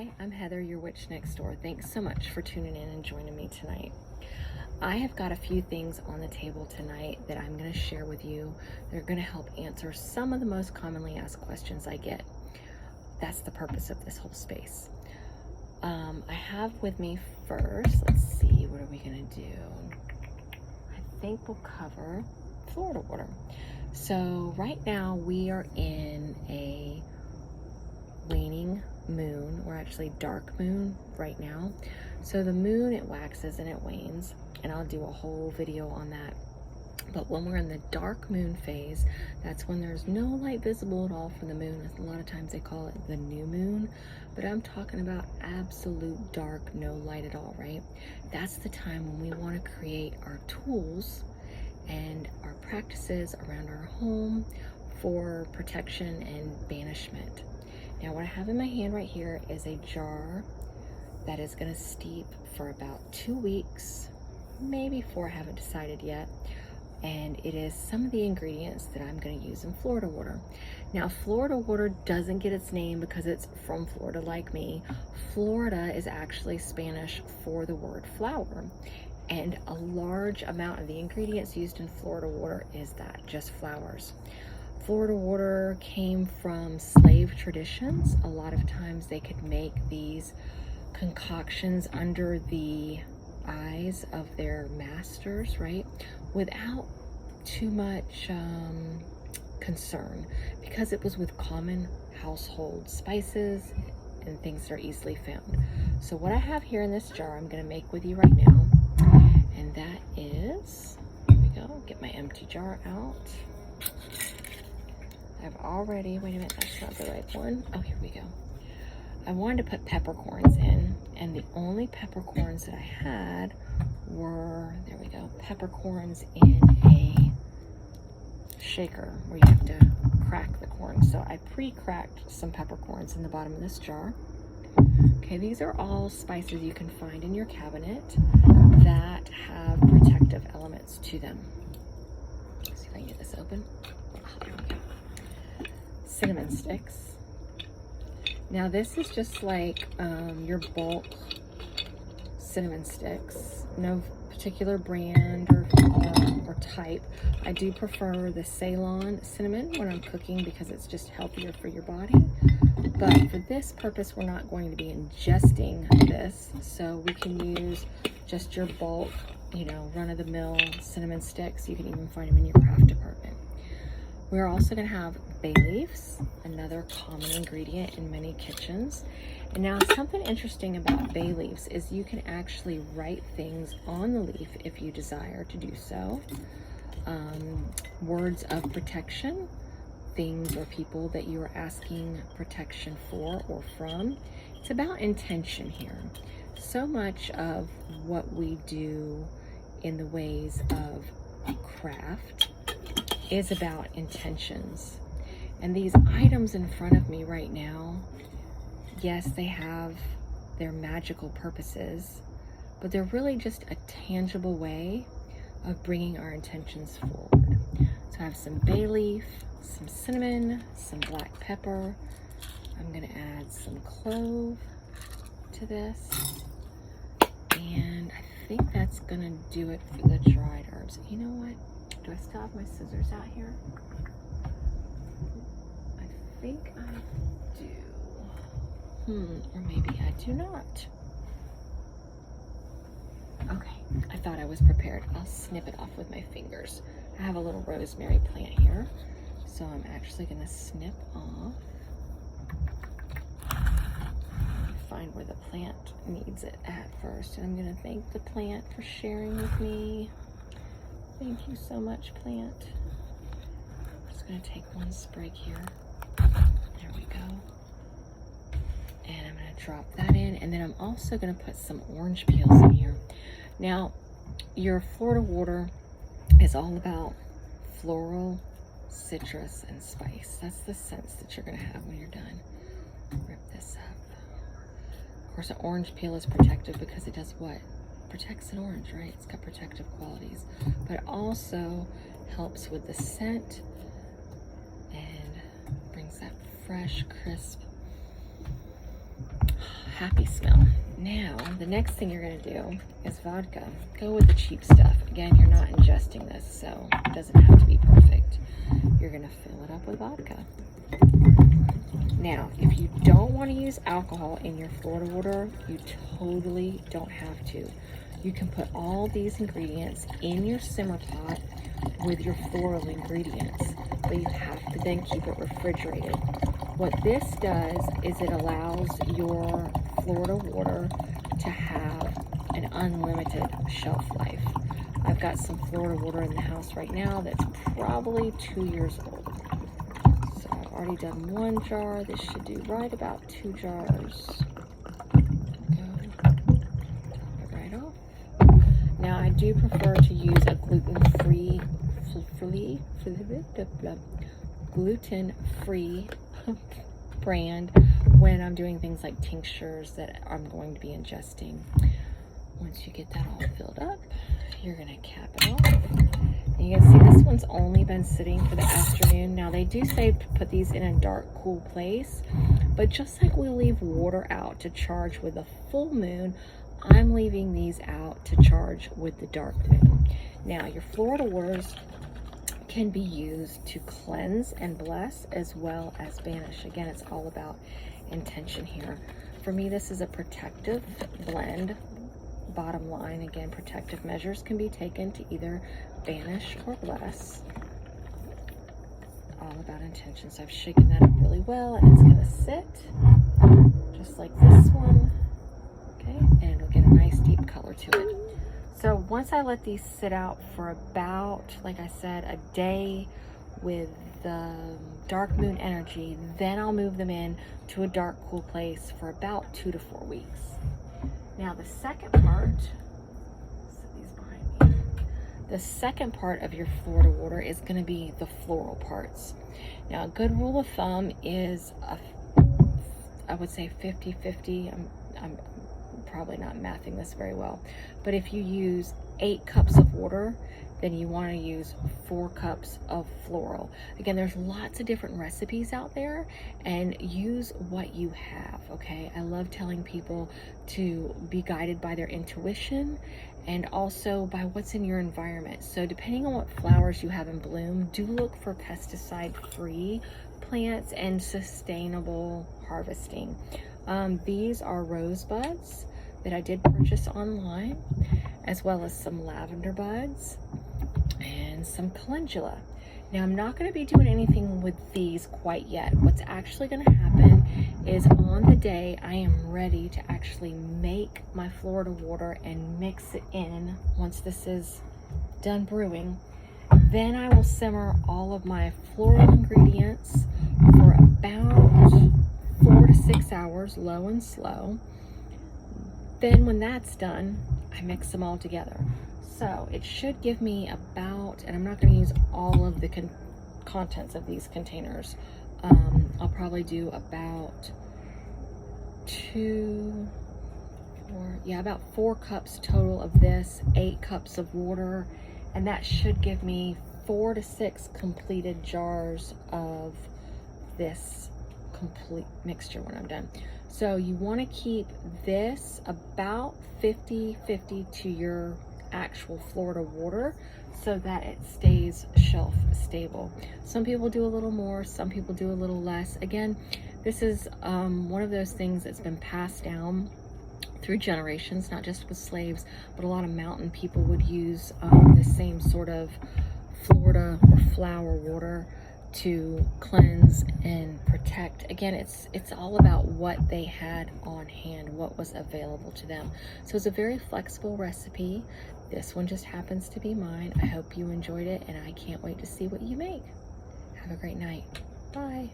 Hi, I'm Heather, your witch next door. Thanks so much for tuning in and joining me tonight. I have got a few things on the table tonight that I'm going to share with you. They're going to help answer some of the most commonly asked questions I get. That's the purpose of this whole space. I have with me first, let's see, what are we going to do? I think we'll cover Florida water. So right now we are in a waning moon. We're actually dark moon right now. So the moon, it waxes and it wanes, and I'll do a whole video on that. But when we're in the dark moon phase, that's when there's no light visible at all from the moon. A lot of times they call it the new moon, but I'm talking about absolute dark, no light at all, right? That's the time when we want to create our tools and our practices around our home for protection and banishment. Now what I have in my hand right here is a jar that is going to steep for about 2 weeks, maybe 4, I haven't decided yet. And it is some of the ingredients that I'm going to use in Florida water. Now Florida water doesn't get its name because it's from Florida like me. Florida is actually Spanish for the word flower. And a large amount of the ingredients used in Florida water is that, just flowers. Florida water came from slave traditions. A lot of times they could make these concoctions under the eyes of their masters, right? Without too much concern, because it was with common household spices and things that are easily found. So what I have here in this jar, I'm going to make with you right now. And that is, here we go, get my empty jar out. I've already, wait a minute, that's not the right one. Oh, here we go. I wanted to put peppercorns in, and the only peppercorns that I had were, there we go, peppercorns in a shaker where you have to crack the corn. So I pre-cracked some peppercorns in the bottom of this jar. Okay, these are all spices you can find in your cabinet that have protective elements to them. Let's see if I can get this open. There we go. Cinnamon sticks. Now this is just like your bulk cinnamon sticks. No particular brand or type. I do prefer the Ceylon cinnamon when I'm cooking because it's just healthier for your body. But for this purpose, we're not going to be ingesting this. So we can use just your bulk, run-of-the-mill cinnamon sticks. You can even find them in your craft department. We're also going to have bay leaves, another common ingredient in many kitchens. And now something interesting about bay leaves is you can actually write things on the leaf if you desire to do so. Words of protection, things or people that you are asking protection for or from. It's about intention here. So much of what we do in the ways of craft is about intentions. And these items in front of me right now, yes, they have their magical purposes, but they're really just a tangible way of bringing our intentions forward. So I have some bay leaf, some cinnamon, some black pepper. I'm going to add some clove to this. And I think that's going to do it for the dried herbs. You know what? Do I still have my scissors out here? I think I do. Or maybe I do not. Okay, I thought I was prepared. I'll snip it off with my fingers. I have a little rosemary plant here, so I'm actually going to snip off. Find where the plant needs it at first, and I'm going to thank the plant for sharing with me. Thank you so much, plant. I'm just going to take one sprig here. There we go. And I'm going to drop that in, and then I'm also going to put some orange peels in here. Now, your Florida water is all about floral, citrus, and spice. That's the scents that you're going to have when you're done. Rip this up. Of course, an orange peel is protective because it does what? Protects an orange, right? It's got protective qualities, but it also helps with the scent and brings that fresh, crisp happy smell. Now, the next thing you're going to do is vodka. Go with the cheap stuff. Again, you're not ingesting this, so it doesn't have to be perfect. You're going to fill it up with vodka. Now, if you don't want to use alcohol in your Florida water, you totally don't have to. You can put all these ingredients in your simmer pot with your floral ingredients, but you have to then keep it refrigerated. What this does is it allows your Florida water to have an unlimited shelf life. I've got some Florida water in the house right now that's probably 2 years old. So I've already done 1 jar. This should do right about 2 jars. Top it right off. Now I do prefer to use a gluten-free brand when I'm doing things like tinctures that I'm going to be ingesting. Once you get that all filled up, you're going to cap it off. And you can see this one's only been sitting for the afternoon. Now they do say put these in a dark, cool place, but just like we leave water out to charge with a full moon, I'm leaving these out to charge with the dark moon. Now your Florida waters can be used to cleanse and bless as well as banish. Again, it's all about intention here. For me, this is a protective blend. Bottom line, again, protective measures can be taken to either banish or bless. All about intention. So I've shaken that up really well, and it's going to sit just like this one. Okay, and it'll get a nice deep color to it. So once I let these sit out for about, like I said, a day with the dark moon energy, then I'll move them in to a dark, cool place for about 2 to 4 weeks. Now the second part, set these behind me. The second part of your Florida water is going to be the floral parts. Now a good rule of thumb is, I would say 50-50. I'm probably not mathing this very well, but if you use 8 cups of water, then you want to use 4 cups of floral. Again, there's lots of different recipes out there, and use what you have, okay? I love telling people to be guided by their intuition and also by what's in your environment. So depending on what flowers you have in bloom, do look for pesticide-free plants and sustainable harvesting. These are rosebuds that I did purchase online, as well as some lavender buds and some calendula. Now I'm not going to be doing anything with these quite yet. What's actually going to happen is on the day I am ready to actually make my Florida water and mix it in, once this is done brewing, then I will simmer all of my floral ingredients for about 4 to 6 hours, low and slow. Then when that's done, I mix them all together. So it should give me about, and I'm not going to use all of the contents of these containers. I'll probably do about 4 cups total of this, 8 cups of water, and that should give me 4 to 6 completed jars of this complete mixture when I'm done. So you want to keep this about 50-50 to your actual Florida water so that it stays shelf stable. Some people do a little more, some people do a little less. Again, this is one of those things that's been passed down through generations, not just with slaves, but a lot of mountain people would use the same sort of Florida or flower water to cleanse and protect. Again, it's all about what they had on hand, what was available to them. So it's a very flexible recipe. This one just happens to be mine. I hope you enjoyed it, and I can't wait to see what you make. Have a great night. Bye.